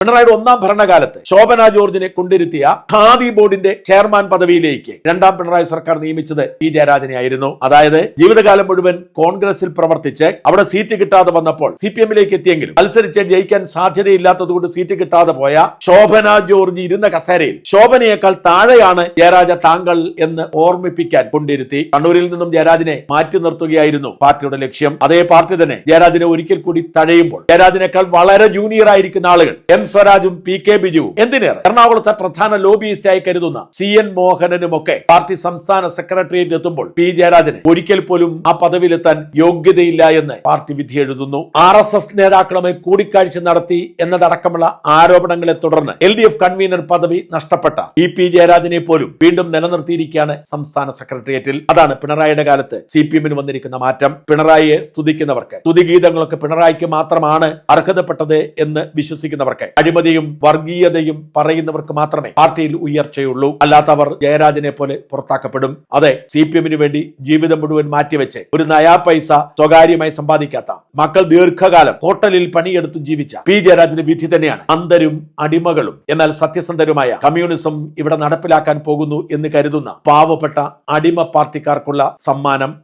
പിണറായിയുടെ ഒന്നാം ഭരണകാലത്ത് ശോഭന ജോർജിനെ കൊണ്ടിരുത്തിയ ഖാദി ബോർഡിന്റെ ചെയർമാൻ പദവിയിലേക്ക് രണ്ടാം പിണറായി സർക്കാർ നിയമിച്ചത് പി ജയരാജനെ ആയിരുന്നു. അതായത് ജീവിതകാലം മുഴുവൻ കോൺഗ്രസിൽ പ്രവർത്തിച്ച് അവിടെ സീറ്റ് കിട്ടാതെ വന്നപ്പോൾ CPM-ലേക്ക് എത്തിയെങ്കിലും മത്സരിച്ച് ജയിക്കാൻ സാധ്യതയില്ലാത്തതുകൊണ്ട് സീറ്റ് കിട്ടാതെ പോയ ശോഭന ജോർജ് ഇരുന്ന കസേരയിൽ ശോഭനയേക്കാൾ താഴെയാണ് ജയരാജ താങ്കൾ എന്ന് ഓർമ്മിപ്പിക്കാൻ കൊണ്ടിരുത്തി. കണ്ണൂരിൽ നിന്നും ജയരാജനെ മാറ്റി നിർത്തുകയായിരുന്നു പാർട്ടിയുടെ ലക്ഷ്യം. അതേ പാർട്ടി തന്നെ ജയരാജനെ ഒരിക്കൽ കൂടി തഴയുമ്പോൾ ജയരാജനേക്കാൾ വളരെ ജൂനിയർ ആയിരിക്കുന്ന ആളുകൾ എം സ്വരാജും PK ബിജുവും എന്തിനേറെ എറണാകുളത്തെ പ്രധാന ലോബിയിസ്റ്റായി കരുതുന്ന CN മോഹനനുമൊക്കെ പാർട്ടി സംസ്ഥാന സെക്രട്ടേറിയറ്റ് എത്തുമ്പോൾ പി ജയരാജന് ഒരിക്കൽ പോലും ആ പദവിയിലെത്താൻ യോഗ്യതയില്ല എന്ന് പാർട്ടി വിധി എഴുതുന്നു. RSS നേതാക്കളുമായി കൂടിക്കാഴ്ച നടത്തി എന്നതടക്കമുള്ള ആരോപണങ്ങളെ തുടർന്ന് LDF കൺവീനർ പദവി നഷ്ടപ്പെട്ട പി ജയരാജനെ പോലും വീണ്ടും നിലനിർത്തിയിരിക്കുകയാണ് സംസ്ഥാന സെക്രട്ടേറിയറ്റിൽ. അതാണ് പിണറായിയുടെ കാലത്ത് CPM-ന് വന്നിരിക്കുന്ന മാറ്റം. പിണറായിയെ സ്തുതിക്കുന്നവർക്ക്, സ്തുതിഗീതങ്ങളൊക്കെ പിണറായിക്ക് മാത്രമാണ് അർഹതപ്പെട്ടത് എന്ന് വിശ്വസിക്കുന്നവർക്ക്, അഴിമതിയും വർഗീയതയും പറയുന്നവർക്ക് മാത്രമേ പാർട്ടിയിൽ ഉയർച്ചയുള്ളൂ. അല്ലാത്തവർ ജയരാജനെ പോലെ പുറത്താക്കപ്പെടും. അതെ, CPM-ന് വേണ്ടി ജീവിതം മുഴുവൻ മാറ്റിവെച്ച് ഒരു നയാ പൈസ സ്വകാര്യമായി സമ്പാദിക്കാത്ത, മക്കൾ ദീർഘകാലം ഹോട്ടലിൽ പണിയെടുത്ത് ജീവിച്ച പി ജയരാജന്റെ വിധി തന്നെയാണ് അന്ധരും അടിമകളും എന്നാൽ സത്യസന്ധരുമായ കമ്മ്യൂണിസം ഇവിടെ നടപ്പിലാക്കാൻ പോകുന്നു എന്ന് കരുതുന്ന പാവപ്പെട്ട അടിമ പാർട്ടിക്കാർക്കുള്ള സമ്മാനം.